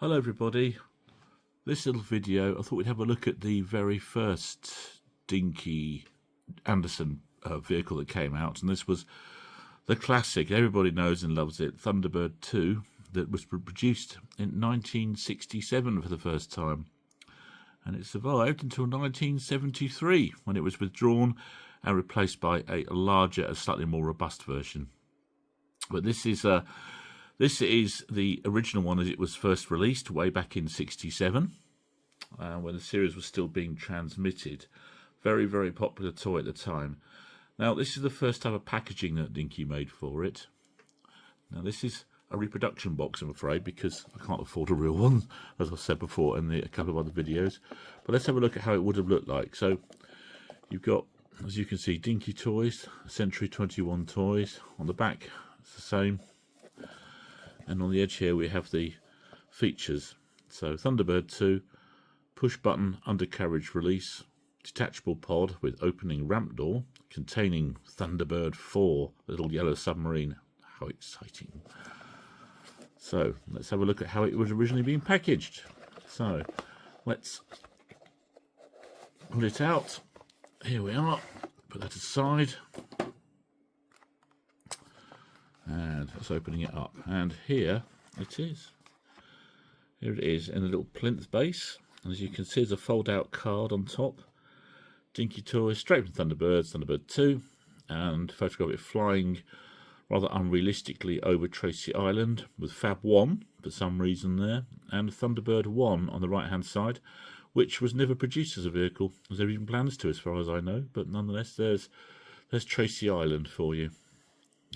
Hello everybody, this little video I thought we'd have a look at the very first Dinky Anderson vehicle that came out, and this was the classic, everybody knows and loves it, Thunderbird 2, that was produced in 1967 for the first time, and it survived until 1973 when it was withdrawn and replaced by a larger and slightly more robust version. But this is the original one as it was first released way back in '67, when the series was still being transmitted. Very, very popular toy at the time. Now, this is the first type of packaging that Dinky made for it. Now, this is a reproduction box, I'm afraid, because I can't afford a real one, as I've said before in a couple of other videos. But let's have a look at how it would have looked like. So, you've got, as you can see, Dinky toys, Century 21 toys. On the back, it's the same. And on the edge here we have the features. So Thunderbird 2, push button undercarriage release, detachable pod with opening ramp door, containing Thunderbird 4, little yellow submarine. How exciting. So let's have a look at how it was originally being packaged. So let's pull it out. Here we are. Put that aside. And that's opening it up, and here it is. Here it is in a little plinth base, and as you can see, there's a fold-out card on top. Dinky toys, straight from Thunderbirds, Thunderbird 2, and photograph of it flying rather unrealistically over Tracy Island with Fab 1 for some reason there, and Thunderbird 1 on the right-hand side, which was never produced as a vehicle, as there are even plans to, as far as I know. But nonetheless, there's Tracy Island for you,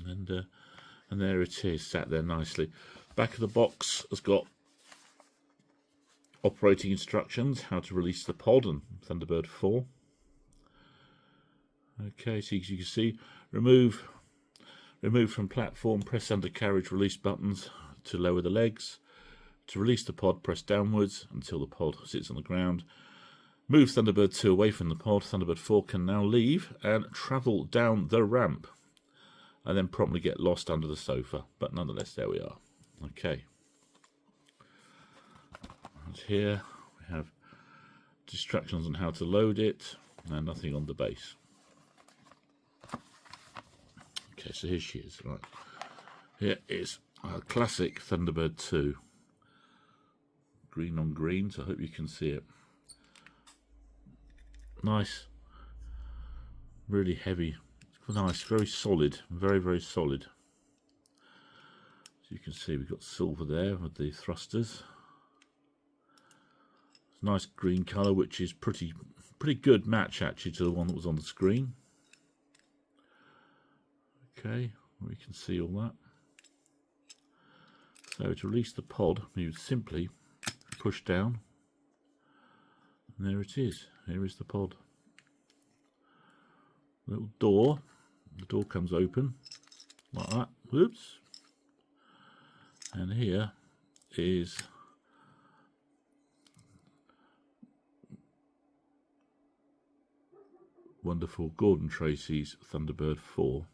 and there it is, sat there nicely. Back of the box has got operating instructions, how to release the pod and Thunderbird 4. Okay, so as you can see, remove from platform, press undercarriage release buttons to lower the legs. To release the pod, press downwards until the pod sits on the ground. Move Thunderbird 2 away from the pod. Thunderbird 4 can now leave and travel down the ramp, and then promptly get lost under the sofa. But nonetheless, there we are. Okay. And here we have instructions on how to load it, and nothing on the base. Okay, so here she is. Right. Here is a classic Thunderbird 2. Green on green, so I hope you can see it. Nice. Really heavy. Nice, very solid, very, very solid. As you can see, we've got silver there with the thrusters. It's a nice green colour, which is pretty good match actually to the one that was on the screen. Okay, we can see all that. So to release the pod, you would simply push down, and there it is. Here is the pod. Little door. The door comes open like that. Whoops. And here is wonderful Gordon Tracy's Thunderbird 4.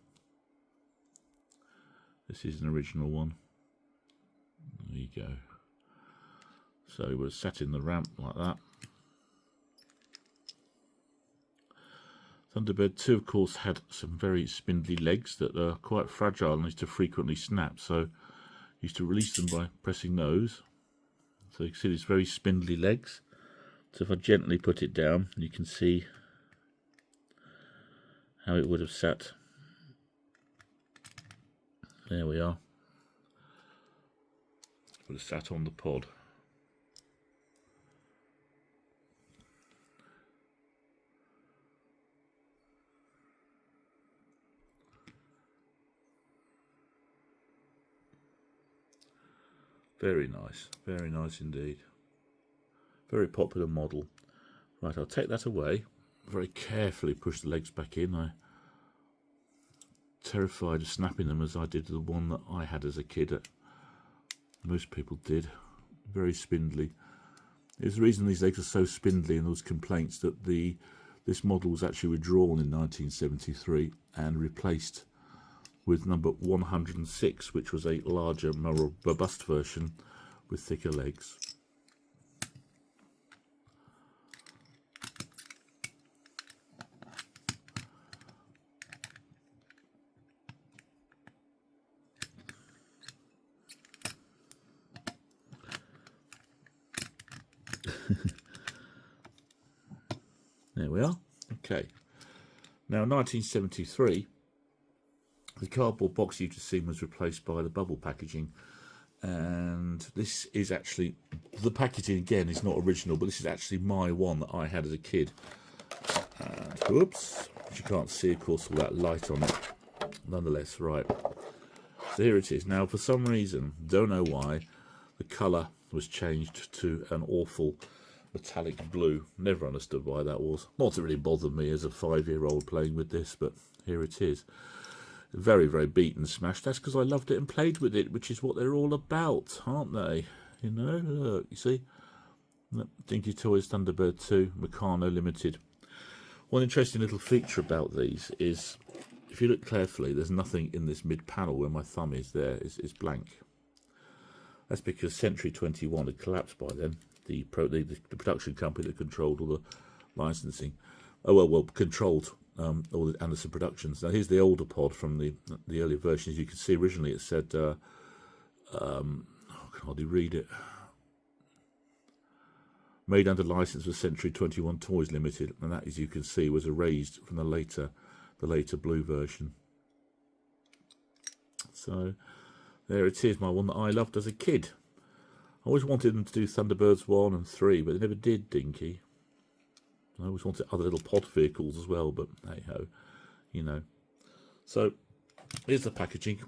This is an original one. There you go. So we're sat in the ramp like that. Thunderbird 2, of course, had some very spindly legs that are quite fragile and used to frequently snap, so used to release them by pressing those. So you can see these very spindly legs. So if I gently put it down, you can see how it would have sat. There we are. It would have sat on the pod. Very nice indeed. Very popular model. Right, I'll take that away. Very carefully push the legs back in. I'm terrified of snapping them as I did the one that I had as a kid. Most people did. Very spindly. There's the reason these legs are so spindly and those complaints that this model was actually withdrawn in 1973 and replaced with number 106, which was a larger, more robust version with thicker legs. There we are. Okay. Now, 1973, the cardboard box you've just seen was replaced by the bubble packaging. And this is actually, the packaging again is not original, but this is actually my one that I had as a kid. And whoops, which you can't see, of course, all that light on it. Nonetheless, right. So here it is. Now, for some reason, don't know why, the colour was changed to an awful metallic blue. Never understood why that was. Not that it really bothered me as a 5-year-old playing with this, but here it is. Very, very beat and smashed. That's because I loved it and played with it, which is what they're all about, aren't they? You know, look, you see? Dinky Toys Thunderbird 2, Meccano Limited. One interesting little feature about these is, if you look carefully, there's nothing in this mid-panel where my thumb is there. It's blank. That's because Century 21 had collapsed by then. The production company that controlled all the licensing. Oh, well, controlled all the Anderson Productions. Now, here's the older pod from the earlier versions. You can see originally it said, I can hardly read it. Made under license for Century 21 Toys Limited, and that, as you can see, was erased from the later blue version. So there it is, my one that I loved as a kid. I always wanted them to do Thunderbirds 1 and 3, but they never did, Dinky. I always wanted other little pod vehicles as well, but hey ho, you know. So here's the packaging.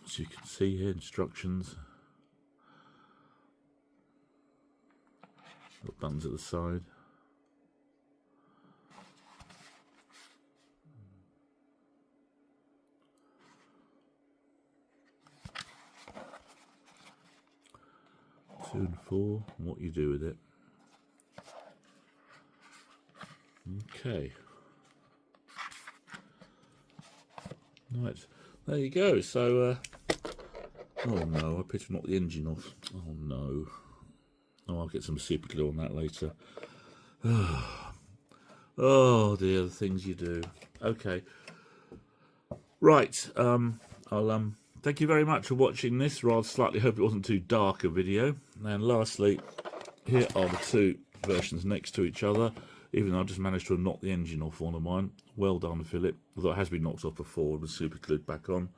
As you can see here, instructions. Little buttons at the side. And 4, and what you do with it. Okay. Right, there you go. So, oh no, I better knock the engine off. Oh no. Oh, I'll get some super glue on that later. Oh dear, the things you do. Okay. Right, I'll thank you very much for watching this rather slightly, hope it wasn't too dark a video. And lastly, here are the two versions next to each other, even though I just managed to have knocked the engine off one of mine. Well done, Philip, although it has been knocked off before, it was super glued back on.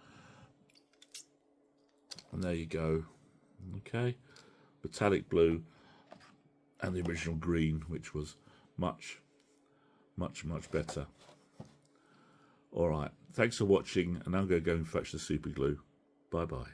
And there you go. Okay, metallic blue and the original green, which was much, much, much better. Alright, thanks for watching, and I'm going to go and fetch the super glue. Bye-bye.